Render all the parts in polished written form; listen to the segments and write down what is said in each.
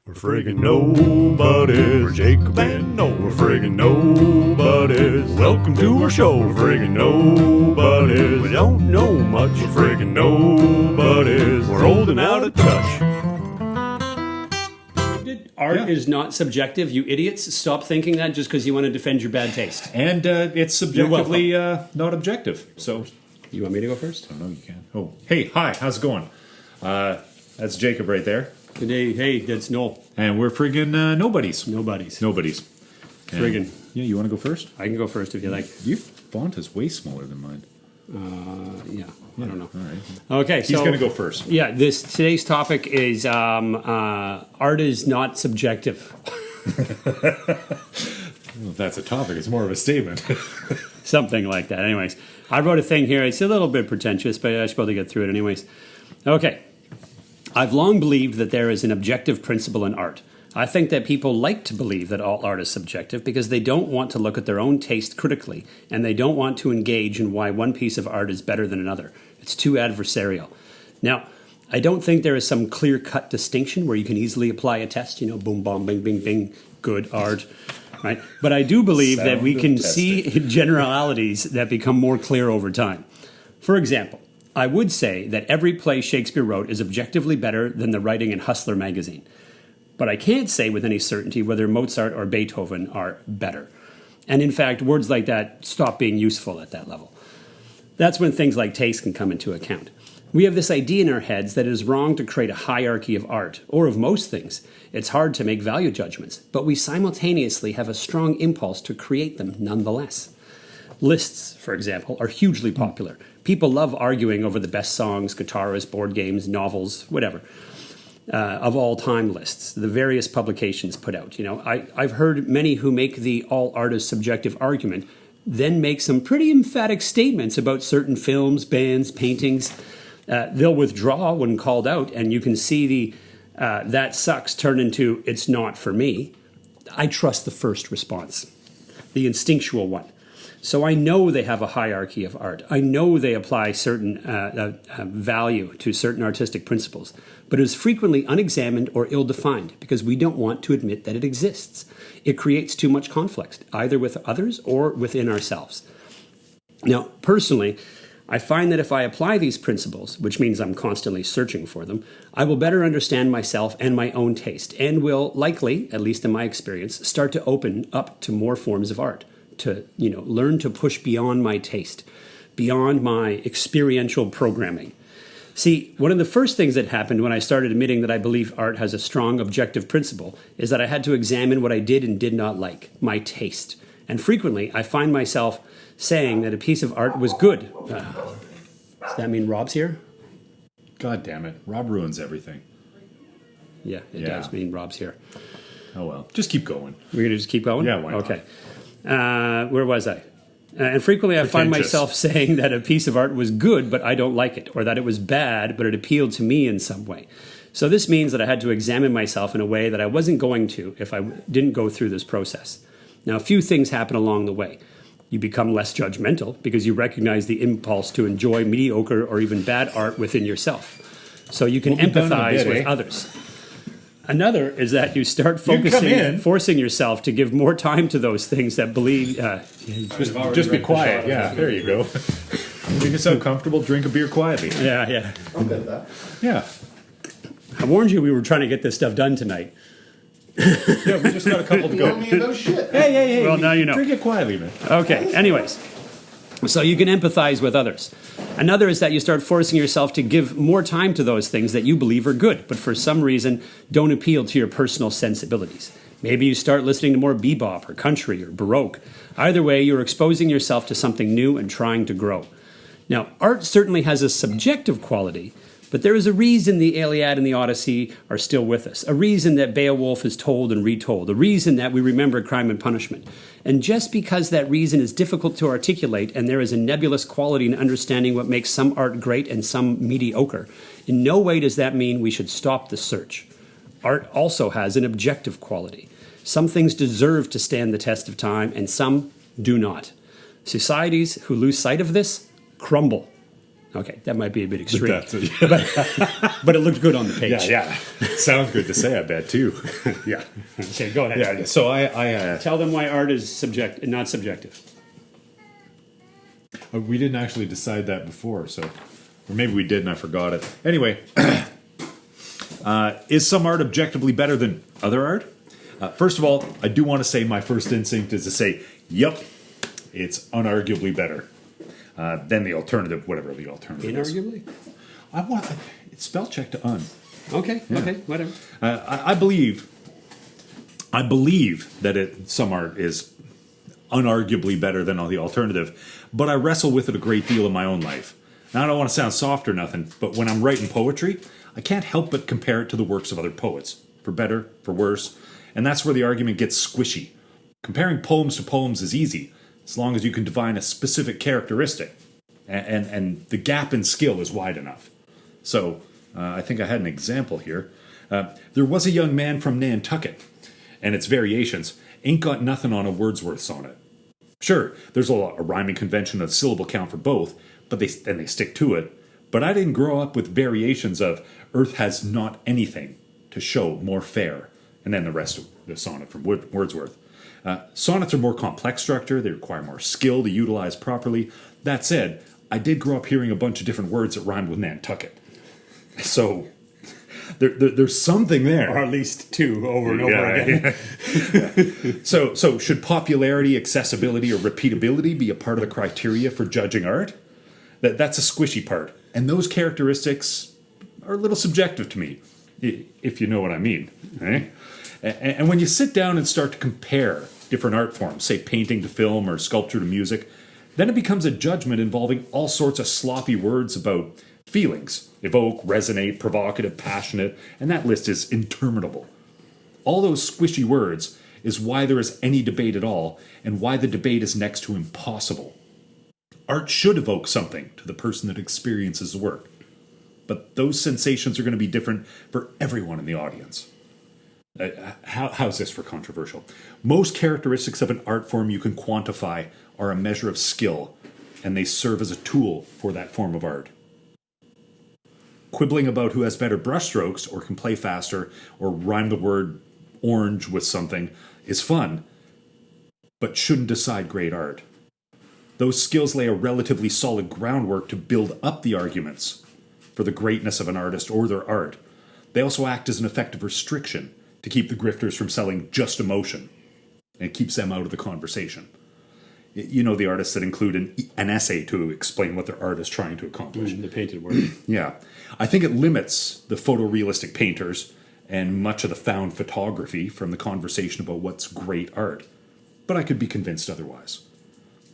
We're friggin' nobodies. We're Jacob and Noah. We're friggin' nobodies. Welcome to our show. We're friggin' nobodies. We don't know much. We're friggin' nobodies. We're old and out of touch. Art is not subjective, you idiots. Stop thinking that just because you want to defend your bad taste. And it's subjectively not objective. So, you want me to go first? I don't know, you can. Oh, hey, hi, how's it going? That's Jacob right there. Today, hey, that's Noel. And we're friggin' nobodies. Nobodies. Nobodies. And, Friggin'. Yeah, you want to go first? I can go first if you like. Your font is way smaller than mine. Yeah, I don't know. All right. Okay, He's going to go first. Yeah, today's topic is art is not subjective. Well, if that's a topic, it's more of a statement. Something like that. Anyways, I wrote a thing here. It's a little bit pretentious, but I should be able to get through it anyways. Okay. I've long believed that there is an objective principle in art. I think that people like to believe that all art is subjective because they don't want to look at their own taste critically, and they don't want to engage in why one piece of art is better than another. It's too adversarial. Now, I don't think there is some clear-cut distinction where you can easily apply a test, boom, boom, bing, bing, bing, good art, right? But I do believe that we can see generalities that become more clear over time. For example, I would say that every play Shakespeare wrote is objectively better than the writing in Hustler magazine. But I can't say with any certainty whether Mozart or Beethoven are better. And in fact, words like that stop being useful at that level. That's when things like taste can come into account. We have this idea in our heads that it is wrong to create a hierarchy of art, or of most things. It's hard to make value judgments, but we simultaneously have a strong impulse to create them nonetheless. Lists, for example, are hugely popular. People love arguing over the best songs, guitarists, board games, novels, whatever, of all time lists, the various publications put out. I've heard many who make the all art is subjective argument then make some pretty emphatic statements about certain films, bands, paintings. They'll withdraw when called out, and you can see the that sucks turn into it's not for me. I trust the first response, the instinctual one. So I know they have a hierarchy of art. I know they apply certain value to certain artistic principles, but it is frequently unexamined or ill-defined because we don't want to admit that it exists. It creates too much conflict, either with others or within ourselves. Now, personally, I find that if I apply these principles, which means I'm constantly searching for them, I will better understand myself and my own taste, and will likely, at least in my experience, start to open up to more forms of art. To learn to push beyond my taste, beyond my experiential programming. See, one of the first things that happened when I started admitting that I believe art has a strong objective principle is that I had to examine what I did and did not like, my taste. And frequently, I find myself saying that a piece of art was good. Does that mean Rob's here? God damn it. Rob ruins everything. Yeah, it does mean Rob's here. Oh, well. Just keep going. We're going to just keep going? Yeah, why not? Okay. Where was I? And frequently I find myself saying that a piece of art was good, but I don't like it, or that it was bad, but it appealed to me in some way. So this means that I had to examine myself in a way that I wasn't going to if I didn't go through this process. Now, a few things happen along the way. You become less judgmental because you recognize the impulse to enjoy mediocre or even bad art within yourself. So you can empathize with others. Another is that you start forcing yourself to give more time to those things that believe... just be quiet. Yeah, there you go. Make yourself comfortable, drink a beer quietly. Yeah. I'm good at that. Yeah. I warned you we were trying to get this stuff done tonight. Yeah, we just got a couple to You go. know me about shit. Hey. Well, now you know. Drink it quietly, man. Okay, anyways. So you can empathize with others. Another is that you start forcing yourself to give more time to those things that you believe are good, but for some reason don't appeal to your personal sensibilities. Maybe you start listening to more bebop or country or baroque. Either way, you're exposing yourself to something new and trying to grow. Now, art certainly has a subjective quality, but there is a reason the Iliad and the Odyssey are still with us, a reason that Beowulf is told and retold, a reason that we remember Crime and Punishment. And just because that reason is difficult to articulate and there is a nebulous quality in understanding what makes some art great and some mediocre, in no way does that mean we should stop the search. Art also has an objective quality. Some things deserve to stand the test of time and some do not. Societies who lose sight of this crumble. Okay, that might be a bit extreme, That's it. but it looked good on the page. Yeah. Sounds good to say, I bet, too. Yeah. Okay, go ahead. Yeah, so I Tell them why art is not subjective. we didn't actually decide that before, so... Or maybe we did and I forgot it. Anyway, is some art objectively better than other art? First of all, I do want to say my first instinct is to say, yep, it's unarguably better than the alternative, whatever the alternative is. Inarguably? It's spell check to un. Okay, okay, whatever. I believe that some art is unarguably better than all the alternative, but I wrestle with it a great deal in my own life. Now, I don't want to sound soft or nothing, but when I'm writing poetry, I can't help but compare it to the works of other poets, for better, for worse, and that's where the argument gets squishy. Comparing poems to poems is easy, as long as you can define a specific characteristic, and the gap in skill is wide enough. So, I think I had an example here. There was a young man from Nantucket, and its variations ain't got nothing on a Wordsworth sonnet. Sure, there's a rhyming convention of syllable count for both, but they stick to it. But I didn't grow up with variations of earth has not anything to show more fair, and then the rest of the sonnet from Wordsworth. Sonnets are more complex structure, they require more skill to utilize properly. That said, I did grow up hearing a bunch of different words that rhymed with Nantucket. So, there's something there. Or at least two over and over again. Yeah. So should popularity, accessibility, or repeatability be a part of the criteria for judging art? That's a squishy part. And those characteristics are a little subjective to me, if you know what I mean. Eh? And when you sit down and start to compare different art forms, say painting to film or sculpture to music, then it becomes a judgment involving all sorts of sloppy words about feelings. Evoke, resonate, provocative, passionate, and that list is interminable. All those squishy words is why there is any debate at all, and why the debate is next to impossible. Art should evoke something to the person that experiences the work, but those sensations are going to be different for everyone in the audience. How's this for controversial? Most characteristics of an art form you can quantify are a measure of skill, and they serve as a tool for that form of art. Quibbling about who has better brushstrokes or can play faster or rhyme the word orange with something is fun, but shouldn't decide great art. Those skills lay a relatively solid groundwork to build up the arguments for the greatness of an artist or their art. They also act as an effective restriction to keep the grifters from selling just emotion, and it keeps them out of the conversation. You know the artists that include an essay to explain what their art is trying to accomplish. The painted work. Yeah. I think it limits the photorealistic painters and much of the found photography from the conversation about what's great art. But I could be convinced otherwise.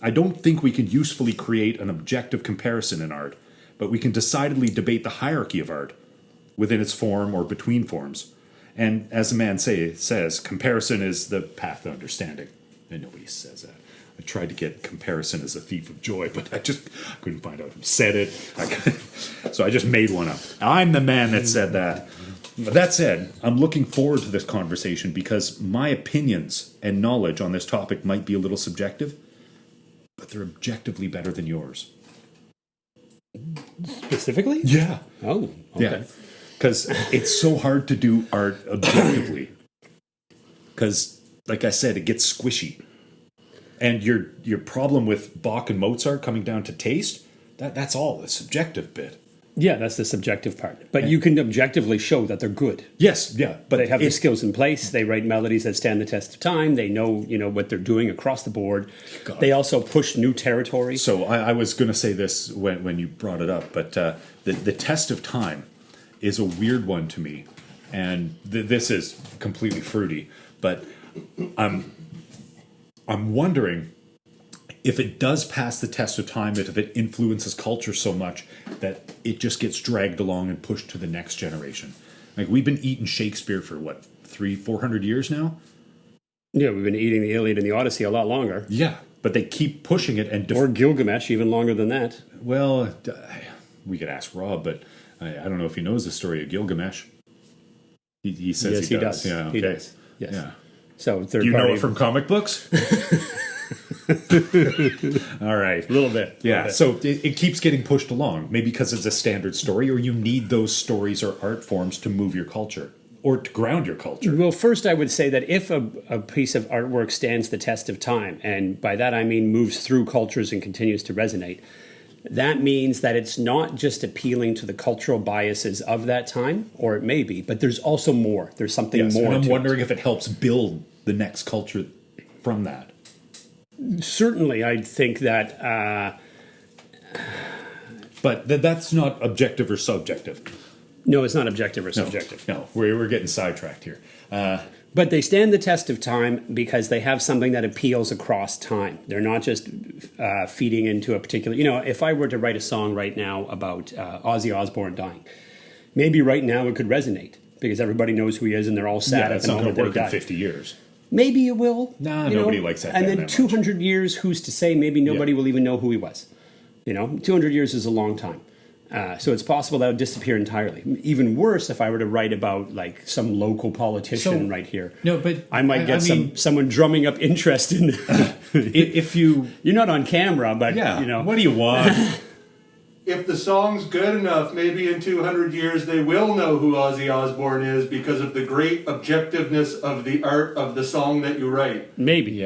I don't think we can usefully create an objective comparison in art, but we can decidedly debate the hierarchy of art within its form or between forms. And as the man says, comparison is the path to understanding. And nobody says that. I tried to get comparison as a thief of joy, but I just couldn't find out who said it. So I just made one up. I'm the man that said that. But that said, I'm looking forward to this conversation because my opinions and knowledge on this topic might be a little subjective, but they're objectively better than yours. Specifically? Yeah. Oh, okay. Yeah. Because it's so hard to do art objectively. Because, like I said, it gets squishy. And your problem with Bach and Mozart coming down to taste, that's all the subjective bit. Yeah, that's the subjective part. But you can objectively show that they're good. Yes, yeah. But they have the skills in place. They write melodies that stand the test of time. They know, what they're doing across the board. God. They also push new territory. So I was going to say this when you brought it up, but the test of time is a weird one to me. And this is completely fruity. But I'm wondering if it does pass the test of time, if it influences culture so much that it just gets dragged along and pushed to the next generation. Like, we've been eating Shakespeare for, 300-400 years now? Yeah, we've been eating the Iliad and the Odyssey a lot longer. Yeah, but they keep pushing it. Or Gilgamesh, even longer than that. Well, we could ask Rob, but I don't know if he knows the story of Gilgamesh. He says yes, he does. Yeah, okay. He does. Yes. Yeah. So, Do you know it from comic books? All right. A little bit. Yeah, so it keeps getting pushed along. Maybe because it's a standard story, or you need those stories or art forms to move your culture or to ground your culture. Well, first, I would say that if a piece of artwork stands the test of time, and by that I mean moves through cultures and continues to resonate, that means that it's not just appealing to the cultural biases of that time, or it may be, but there's also more. There's something more. And I'm wondering if it helps build the next culture from that. Certainly, I think that. But that's not objective or subjective. No, it's not objective or subjective. No, we're getting sidetracked here. But they stand the test of time because they have something that appeals across time. They're not just feeding into a particular... if I were to write a song right now about Ozzy Osbourne dying, maybe right now it could resonate because everybody knows who he is and they're all sad at it's the not moment going to that he work in died. 50 years. Maybe it will. Nah, nobody likes that And band then that 200 years, who's to say? Maybe nobody will even know who he was. 200 years is a long time. So it's possible that would disappear entirely. Even worse, if I were to write about like some local politician right here. No, but I might get someone drumming up interest in. If you're not on camera, but what do you want? If the song's good enough, maybe in 200 years they will know who Ozzy Osbourne is because of the great objectiveness of the art of the song that you write. Maybe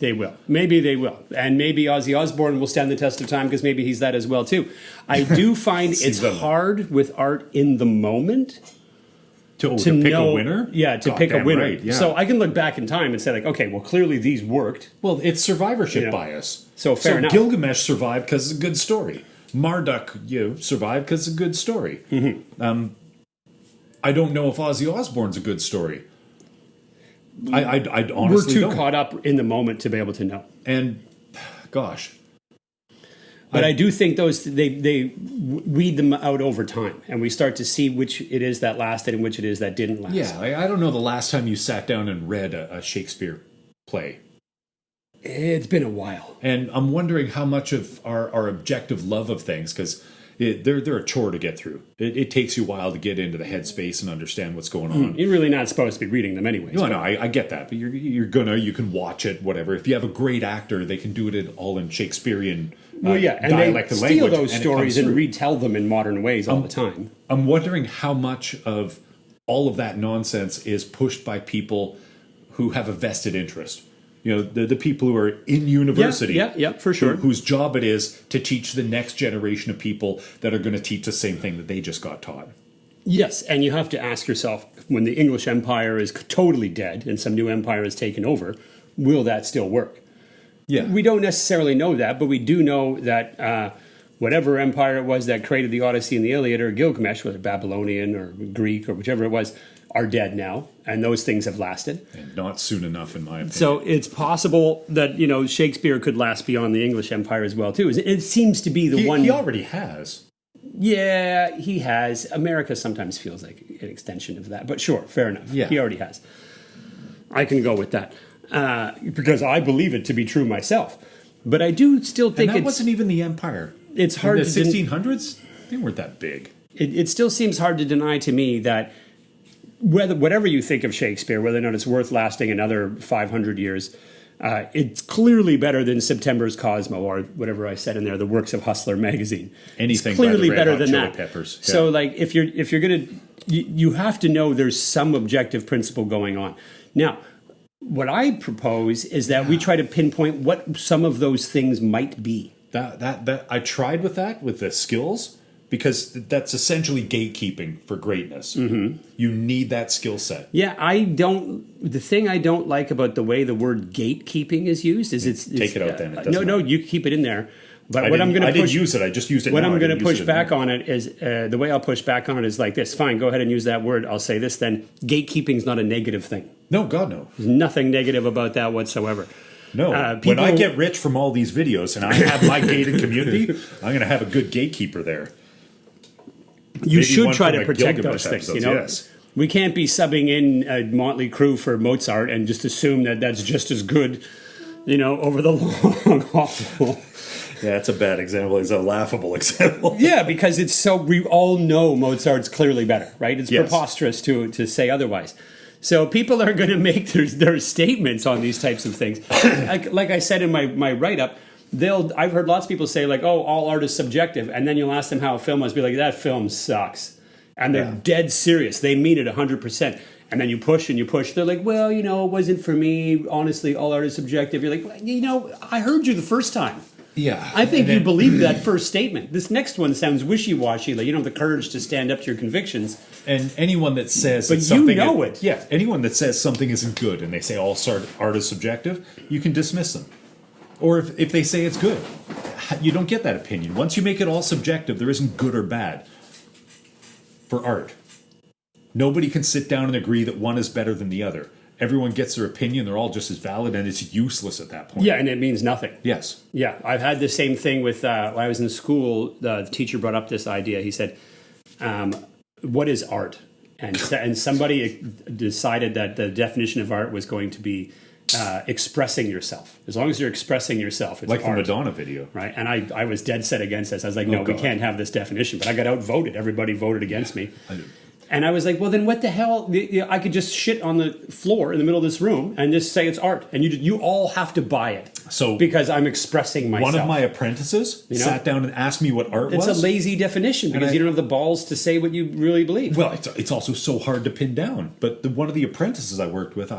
they will. Maybe they will. And maybe Ozzy Osbourne will stand the test of time because maybe he's that as well too. I do find it's hard with art in the moment to pick a winner? Yeah, to pick a winner. Right, yeah. So I can look back in time and say like, okay, well clearly these worked. Well, it's survivorship bias. So fair enough. Gilgamesh survived because it's a good story. Marduk, survived because it's a good story. Mm-hmm. I don't know if Ozzy Osbourne's a good story. I honestly We're too caught up in the moment to be able to know. And, gosh. But I do think they weed them out over time, and we start to see which it is that lasted and which it is that didn't last. Yeah, I don't know the last time you sat down and read a Shakespeare play. It's been a while. And I'm wondering how much of our objective love of things, because they're a chore to get through. It takes you a while to get into the headspace and understand what's going on. You're really not supposed to be reading them anyways. No, I get that. But you can watch it, whatever. If you have a great actor, they can do it all in Shakespearean and dialect they and steal language. those stories and retell them in modern ways all the time. I'm wondering how much of all of that nonsense is pushed by people who have a vested interest. The people who are in university. Yeah, for sure. Whose job it is to teach the next generation of people that are going to teach the same thing that they just got taught. Yes, and you have to ask yourself, when the English Empire is totally dead and some new empire is taken over, will that still work? Yeah. We don't necessarily know that, but we do know that whatever empire it was that created the Odyssey and the Iliad, or Gilgamesh, whether Babylonian or Greek or whichever it was, are dead now, and those things have lasted. And not soon enough, in my opinion. So it's possible that, Shakespeare could last beyond the English Empire as well, too. It seems to be the one... He already has. Yeah, he has. America sometimes feels like an extension of that, but sure, fair enough. Yeah. He already has. I can go with that, because I believe it to be true myself. But I do still think And that wasn't even the empire. It's hard in the to... 1600s, they weren't that big. It still seems hard to deny to me that whatever you think of Shakespeare, whether or not it's worth lasting another 500 years, it's clearly better than September's Cosmo, or whatever I said in there, the works of Hustler magazine. Anything it's clearly by the Red better Hot than Chili that. Peppers. Yeah. So, like, if you're gonna, you have to know there's some objective principle going on. Now, what I propose is that we try to pinpoint what some of those things might be. That I tried with the skills. Because that's essentially gatekeeping for greatness. Mm-hmm. You need that skill set. Yeah, the thing I don't like about the way the word gatekeeping is used is it's Take it out then. It no, you keep it in there. But what I'm going to I didn't use it. I just used it. What I'm going to push back on it is the way I'll push back on it is like this. Fine, go ahead and use that word. I'll say this then. Gatekeeping is not a negative thing. No, God, no. There's nothing negative about that whatsoever. No, when I get rich from all these videos and I have my gated community, I'm going to have a good gatekeeper there. You Maybe should one try from to a protect Gilgamesh those things. episodes, yes. We can't be subbing in a Motley Crue for Mozart and just assume that that's just as good, over the long haul. Yeah, that's a bad example. It's a laughable example. Yeah, because we all know Mozart's clearly better, right? It's Yes. preposterous to say otherwise. So people are going to make their statements on these types of things. Like I said in my write-up, I've heard lots of people say like, oh, all art is subjective. And then you'll ask them how a film was, be like, that film sucks. And they're dead serious. They mean it 100%. And then you push and you push. They're like, well, it wasn't for me. Honestly, all art is subjective. You're like, well, I heard you the first time. Yeah. I think you believed that first statement. This next one sounds wishy-washy. Like you don't have the courage to stand up to your convictions. And anyone that says But something you know it. Yeah, anyone that says something isn't good and they say all art is subjective, you can dismiss them. Or if they say it's good, you don't get that opinion. Once you make it all subjective, there isn't good or bad for art. Nobody can sit down and agree that one is better than the other. Everyone gets their opinion. They're all just as valid, and it's useless at that point. Yeah, and it means nothing. Yes. Yeah, I've had the same thing with when I was in school. The teacher brought up this idea. He said, what is art? And somebody decided that the definition of art was going to be expressing yourself. As long as you're expressing yourself, it's Like the art. Madonna video. Right, and I was dead set against this. I was like, no, we God. can't have this definition. But I got outvoted. Everybody voted against me. I do. And I was like, well, then what the hell? I could just shit on the floor in the middle of this room and just say it's art. And you all have to buy it. So because I'm expressing myself. One of my apprentices sat down and asked me what art was. It's a lazy definition because you don't have the balls to say what you really believe. Well, it's also so hard to pin down. But one of the apprentices I worked with,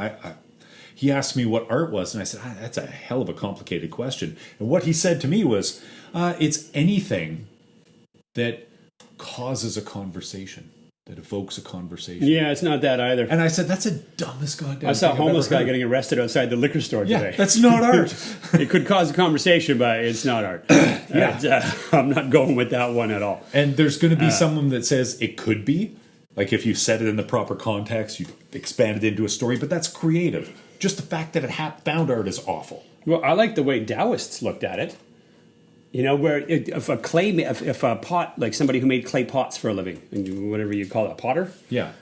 he asked me what art was, and I said, that's a hell of a complicated question. And what he said to me was, it's anything that causes a conversation, that evokes a conversation. Yeah, it's not that either. And I said, that's the dumbest goddamn I saw a thing I've homeless ever guy heard. getting arrested outside the liquor store Yeah, today. that's not art. It could cause a conversation, but it's not art. I'm not going with that one at all. And there's going to be someone that says it could be. Like if you said it in the proper context, you expand it into a story, but that's creative. Just the fact that it found art is awful. Well, I like the way Taoists looked at it. Where if a pot, like somebody who made clay pots for a living, and whatever you call it, a potter. Yeah,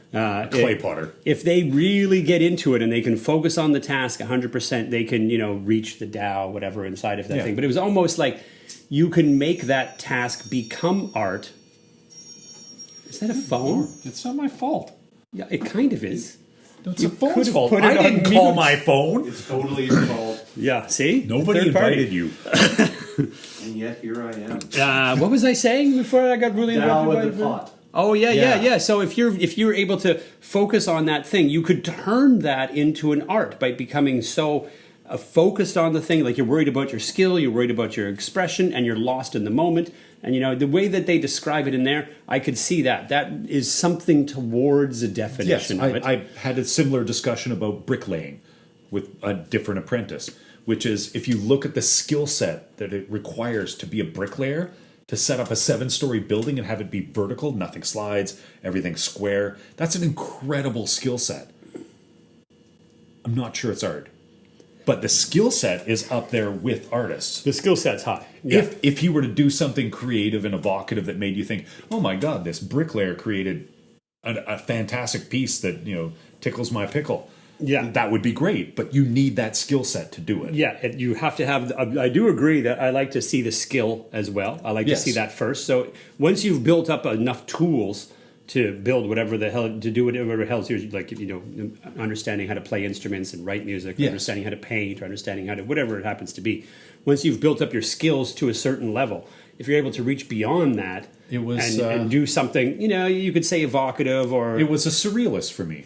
clay potter. If they really get into it and they can focus on the task 100%, they can, reach the Tao, whatever, inside of that thing. But it was almost like you can make that task become art. Is that a phone? It's not my fault. Yeah, it kind of is. It's You a phone's could've fault. put it I on didn't call mute. my phone. It's totally your fault. Yeah, see? Nobody Third party. invited you. And yet here I am. What was I saying before I got really Now interrupted with the pot. Oh yeah. Yeah. So if you're able to focus on that thing, you could turn that into an art by becoming so focused on the thing. Like you're worried about your skill, you're worried about your expression, and you're lost in the moment. And the way that they describe it in there, I could see that. That is something towards a Yes, definition of it. I had a similar discussion about bricklaying with a different apprentice, which is if you look at the skill set that it requires to be a bricklayer, to set up a 7-story building and have it be vertical, nothing slides, everything's square, that's an incredible skill set. I'm not sure it's art. But the skill set is up there with artists. The skill set's high. Yeah. If you were to do something creative and evocative that made you think, oh my God, this bricklayer created a fantastic piece that, tickles my pickle. Yeah. That would be great, but you need that skill set to do it. Yeah, you have to have. I do agree that I like to see the skill as well. I like to see that first. So once you've built up enough tools to build whatever the hell, to do whatever the hell's yours, like understanding how to play instruments and write music, understanding how to paint, or understanding how to whatever it happens to be. Once you've built up your skills to a certain level, if you're able to reach beyond that, and do something, you could say evocative, or It was a surrealist for me.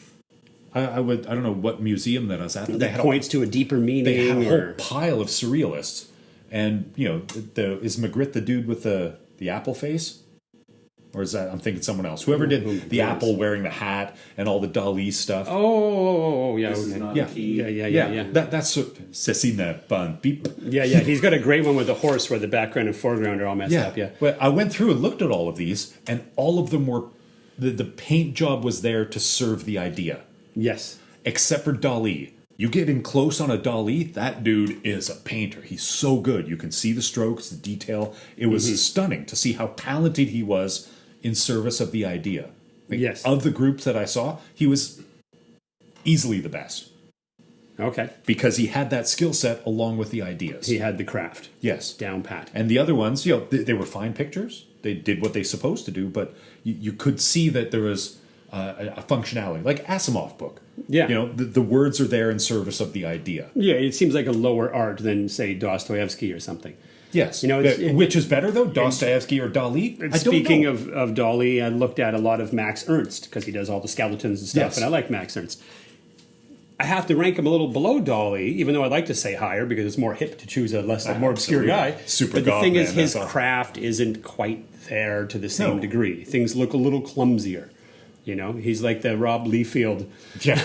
I don't know what museum that I was at. But that points to a deeper meaning. They had a whole pile of surrealists, and is Magritte the dude with the apple face, or is that I'm thinking someone else? Whoever did the apple wearing the hat and all the Dali stuff. Oh, yeah, This is okay. not Yeah. a key. Yeah. That's Cecina Bun Beep. Yeah. He's got a great one with the horse where the background and foreground are all messed up. Yeah. Well, I went through and looked at all of these, and all of them were the paint job was there to serve the idea. Yes. Except for Dali. You get in close on a Dali, that dude is a painter. He's so good. You can see the strokes, the detail. It was stunning to see how talented he was in service of the idea. Yes. Of the groups that I saw, he was easily the best. Okay. Because he had that skill set along with the ideas. He had the craft Yes. down pat. And the other ones, they were fine pictures. They did what they supposed to do, but you could see that there was a functionality, like Asimov book. Yeah. You know, the words are there in service of the idea. Yeah, it seems like a lower art than, say, Dostoevsky or something. Yes. You know, which is better, though, Dostoevsky or Dali? I don't Speaking know. of Dali, I looked at a lot of Max Ernst because he does all the skeletons and stuff, Yes. and I like Max Ernst. I have to rank him a little below Dali, even though I'd like to say higher because it's more hip to choose a more obscure guy. Super but the goth thing is, man, his that's awesome. craft isn't quite there to the same No. degree. Things look a little clumsier. You know, he's like the Rob Liefeld Yeah.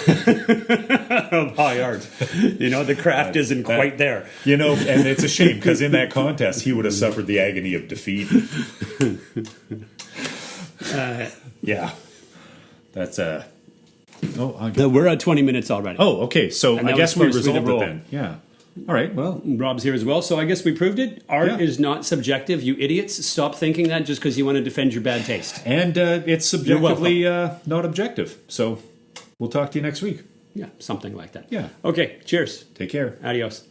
of high art. You know, the craft isn't quite there. You know, and it's a shame because in that contest, he would have suffered the agony of defeat. Yeah. That's We're at 20 minutes already. Oh, okay. So And I that guess was we supposed to be the resolved it rule. then. Yeah. All right. Well, Rob's here as well, so I guess we proved it. Art Yeah. is not subjective. You idiots, stop thinking that just because you want to defend your bad taste. and it's subjectively not objective. So we'll talk to you next week. Yeah, something like that. Yeah. Okay, cheers. Take care. Adios.